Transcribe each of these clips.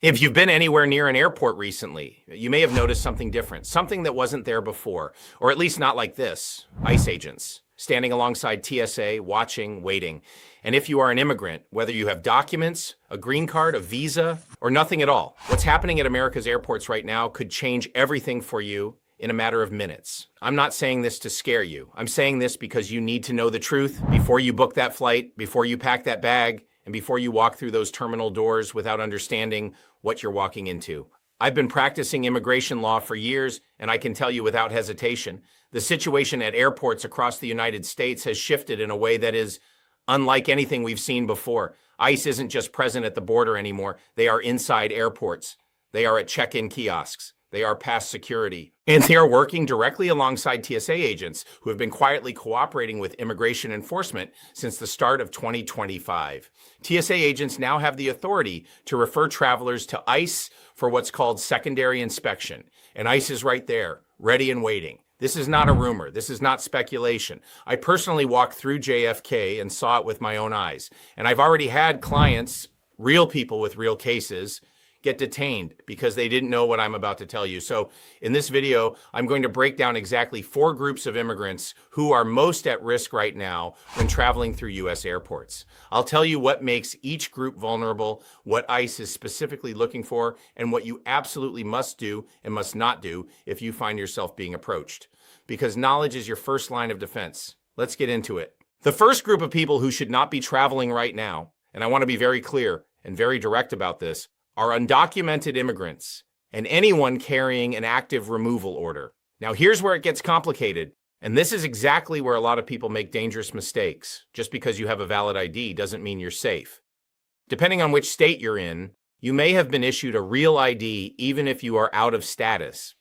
If you've been anywhere near an airport recently, you may have noticed something different, something that wasn't there before, or at least not like this. ICE agents standing alongside TSA, watching, waiting. And if you are an immigrant, whether you have documents, a green card, a visa, or nothing at all, what's happening at America's airports right now could change everything for you in a matter of minutes. I'm not saying this to scare you. I'm saying this because you need to know the truth before you book that flight, before you pack that bag, and before you walk through those terminal doors without understanding what you're walking into. I've been practicing immigration law for years, and I can tell you without hesitation, the situation at airports across the United States has shifted in a way that is unlike anything we've seen before. ICE isn't just present at the border anymore. They are inside airports. They are at check-in kiosks. They are past security. And they are working directly alongside TSA agents who have been quietly cooperating with immigration enforcement since the start of 2025. TSA agents now have the authority to refer travelers to ICE for what's called secondary inspection. And ICE is right there, ready and waiting. This is not a rumor. This is not speculation. I personally walked through JFK and saw it with my own eyes. And I've already had clients, real people with real cases, get detained because they didn't know what I'm about to tell you. So in this video, I'm going to break down exactly 4 groups of immigrants who are most at risk right now when traveling through U.S. airports. I'll tell you what makes each group vulnerable, what ICE is specifically looking for, and what you absolutely must do and must not do if you find yourself being approached. Because knowledge is your first line of defense. Let's get into it. The first group of people who should not be traveling right now, and I want to be very clear and very direct about this, are undocumented immigrants and anyone carrying an active removal order. Now, here's where it gets complicated, and this is exactly where a lot of people make dangerous mistakes. Just because you have a valid ID doesn't mean you're safe. Depending on which state you're in, you may have been issued a real ID even if you are out of status.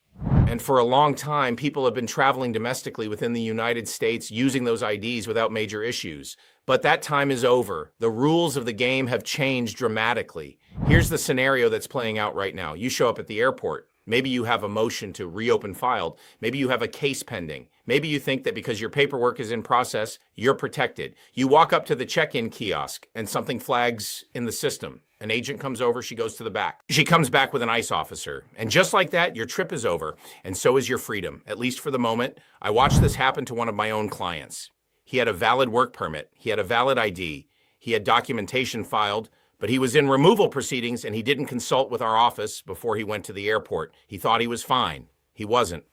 And for a long time, people have been traveling domestically within the United States using those IDs without major issues. But that time is over. The rules of the game have changed dramatically. Here's the scenario that's playing out right now. You show up at the airport. Maybe you have a motion to reopen filed. Maybe you have a case pending. Maybe you think that because your paperwork is in process, you're protected. You walk up to the check-in kiosk and something flags in the system. An agent comes over, she goes to the back. She comes back with an ICE officer. And just like that, your trip is over. And so is your freedom, at least for the moment. I watched this happen to one of my own clients. He had a valid work permit. He had a valid ID. He had documentation filed, but he was in removal proceedings and he didn't consult with our office before he went to the airport. He thought he was fine. He wasn't.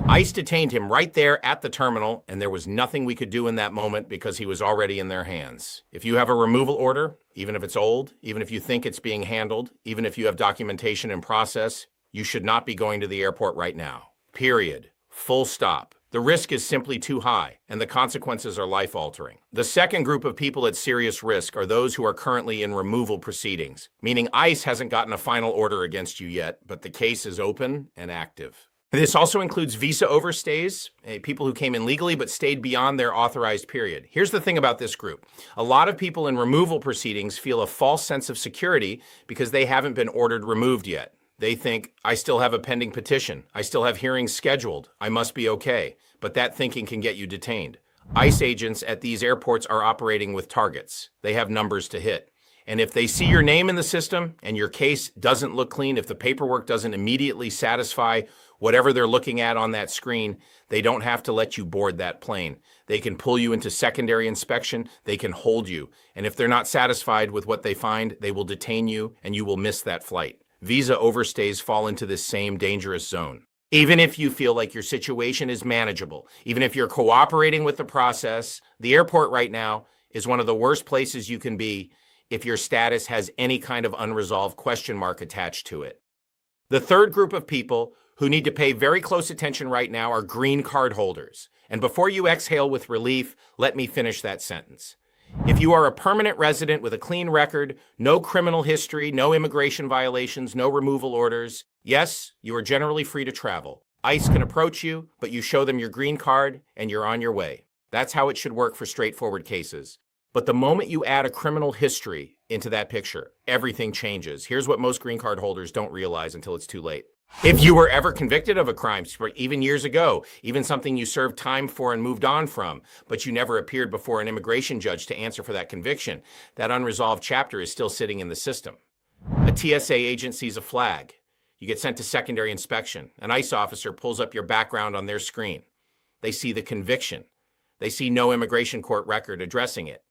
ICE detained him right there at the terminal, and there was nothing we could do in that moment because he was already in their hands. If you have a removal order, even if it's old, even if you think it's being handled, even if you have documentation in process, you should not be going to the airport right now. Period. Full stop. The risk is simply too high, and the consequences are life-altering. The second group of people at serious risk are those who are currently in removal proceedings, meaning ICE hasn't gotten a final order against you yet, but the case is open and active. This also includes visa overstays, people who came in legally but stayed beyond their authorized period. Here's the thing about this group. A lot of people in removal proceedings feel a false sense of security because they haven't been ordered removed yet. They think, I still have a pending petition. I still have hearings scheduled. I must be okay. But that thinking can get you detained. ICE agents at these airports are operating with targets. They have numbers to hit. And if they see your name in the system and your case doesn't look clean, if the paperwork doesn't immediately satisfy whatever they're looking at on that screen, they don't have to let you board that plane. They can pull you into secondary inspection. They can hold you. And if they're not satisfied with what they find, they will detain you and you will miss that flight. Visa overstays fall into this same dangerous zone. Even if you feel like your situation is manageable, even if you're cooperating with the process, the airport right now is one of the worst places you can be if your status has any kind of unresolved question mark attached to it. The third group of people who need to pay very close attention right now are green card holders. And before you exhale with relief, let me finish that sentence. If you are a permanent resident with a clean record, no criminal history, no immigration violations, no removal orders, yes, you are generally free to travel. ICE can approach you, but you show them your green card and you're on your way. That's how it should work for straightforward cases. But the moment you add a criminal history into that picture, everything changes. Here's what most green card holders don't realize until it's too late. If you were ever convicted of a crime, even years ago, even something you served time for and moved on from, but you never appeared before an immigration judge to answer for that conviction, that unresolved chapter is still sitting in the system. A TSA agent sees a flag. You get sent to secondary inspection. An ICE officer pulls up your background on their screen. They see the conviction. They see no immigration court record addressing it.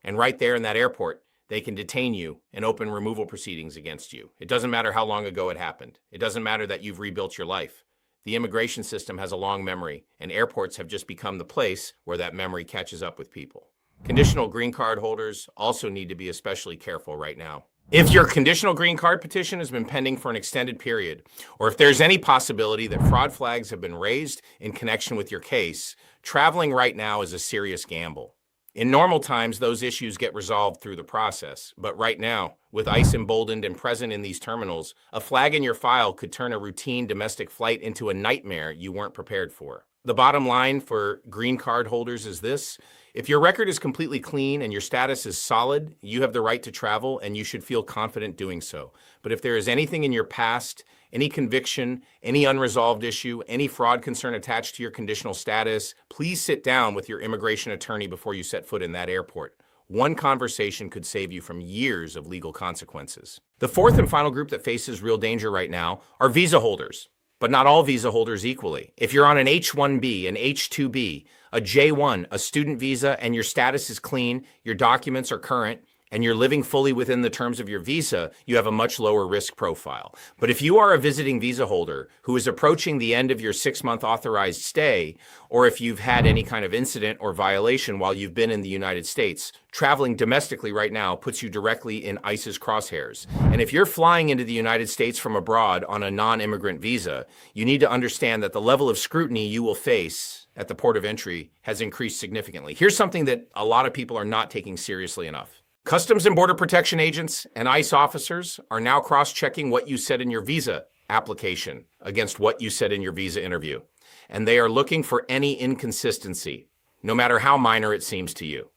And right there in that airport, they can detain you and open removal proceedings against you. It doesn't matter how long ago it happened. It doesn't matter that you've rebuilt your life. The immigration system has a long memory, and airports have just become the place where that memory catches up with people. Conditional green card holders also need to be especially careful right now. If your conditional green card petition has been pending for an extended period, or if there's any possibility that fraud flags have been raised in connection with your case, traveling right now is a serious gamble. In normal times, those issues get resolved through the process. But right now, with ICE emboldened and present in these terminals, a flag in your file could turn a routine domestic flight into a nightmare you weren't prepared for. The bottom line for green card holders is this: if your record is completely clean and your status is solid, you have the right to travel and you should feel confident doing so. But if there is anything in your past, any conviction, any unresolved issue, any fraud concern attached to your conditional status, please sit down with your immigration attorney before you set foot in that airport. One conversation could save you from years of legal consequences. The fourth and final group that faces real danger right now are visa holders. But not all visa holders equally. If you're on an H-1B, an H-2B, a J-1, a student visa, and your status is clean, your documents are current, and you're living fully within the terms of your visa, you have a much lower risk profile. But if you are a visiting visa holder who is approaching the end of your 6-month authorized stay, or if you've had any kind of incident or violation while you've been in the United States, traveling domestically right now puts you directly in ICE's crosshairs. And if you're flying into the United States from abroad on a non-immigrant visa, you need to understand that the level of scrutiny you will face at the port of entry has increased significantly. Here's something that a lot of people are not taking seriously enough. Customs and Border Protection agents and ICE officers are now cross-checking what you said in your visa application against what you said in your visa interview. And they are looking for any inconsistency, no matter how minor it seems to you.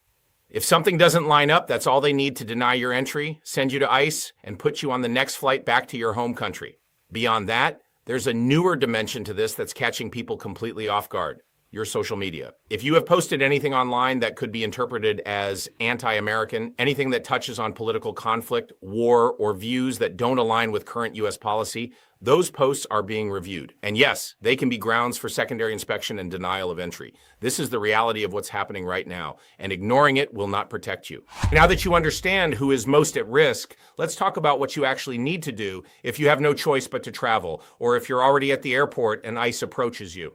If something doesn't line up, that's all they need to deny your entry, send you to ICE, and put you on the next flight back to your home country. Beyond that, there's a newer dimension to this that's catching people completely off guard: your social media. If you have posted anything online that could be interpreted as anti-American, anything that touches on political conflict, war, or views that don't align with current U.S. policy, those posts are being reviewed. And yes, they can be grounds for secondary inspection and denial of entry. This is the reality of what's happening right now, and ignoring it will not protect you. Now that you understand who is most at risk, let's talk about what you actually need to do if you have no choice but to travel, or if you're already at the airport and ICE approaches you.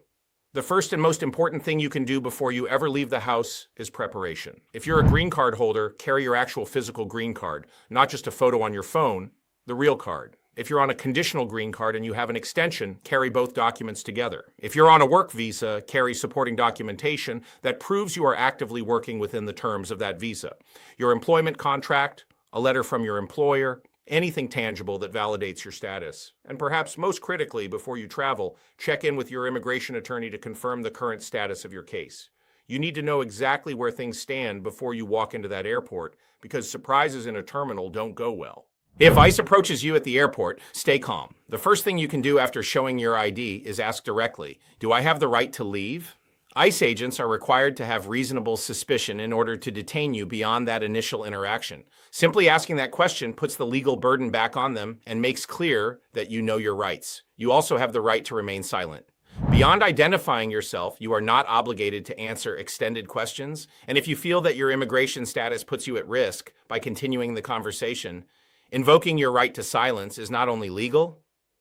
The first and most important thing you can do before you ever leave the house is preparation. If you're a green card holder, carry your actual physical green card, not just a photo on your phone, the real card. If you're on a conditional green card and you have an extension, carry both documents together. If you're on a work visa, carry supporting documentation that proves you are actively working within the terms of that visa. Your employment contract, a letter from your employer, anything tangible that validates your status. And perhaps most critically, before you travel, check in with your immigration attorney to confirm the current status of your case. You need to know exactly where things stand before you walk into that airport, because surprises in a terminal don't go well. If ICE approaches you at the airport, stay calm. The first thing you can do after showing your ID is ask directly, "Do I have the right to leave?" ICE agents are required to have reasonable suspicion in order to detain you beyond that initial interaction. Simply asking that question puts the legal burden back on them and makes clear that you know your rights. You also have the right to remain silent. Beyond identifying yourself, you are not obligated to answer extended questions. And if you feel that your immigration status puts you at risk by continuing the conversation, invoking your right to silence is not only legal,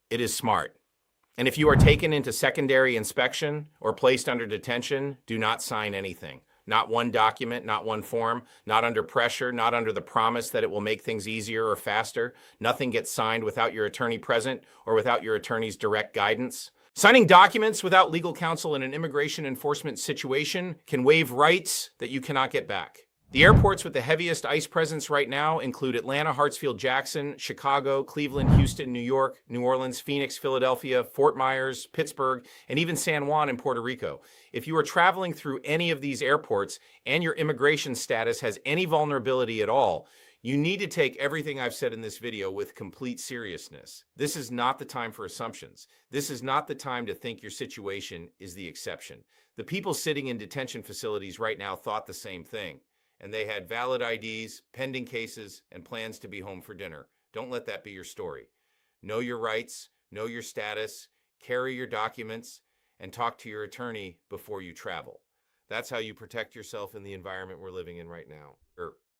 it is smart. And if you are taken into secondary inspection or placed under detention, do not sign anything. Not one document, not one form, not under pressure, not under the promise that it will make things easier or faster. Nothing gets signed without your attorney present or without your attorney's direct guidance. Signing documents without legal counsel in an immigration enforcement situation can waive rights that you cannot get back. The airports with the heaviest ICE presence right now include Atlanta, Hartsfield, Jackson, Chicago, Cleveland, Houston, New York, New Orleans, Phoenix, Philadelphia, Fort Myers, Pittsburgh, and even San Juan in Puerto Rico. If you are traveling through any of these airports and your immigration status has any vulnerability at all, you need to take everything I've said in this video with complete seriousness. This is not the time for assumptions. This is not the time to think your situation is the exception. The people sitting in detention facilities right now thought the same thing, and they had valid IDs, pending cases, and plans to be home for dinner. Don't let that be your story. Know your rights, know your status, carry your documents, and talk to your attorney before you travel. That's how you protect yourself in the environment we're living in right now, or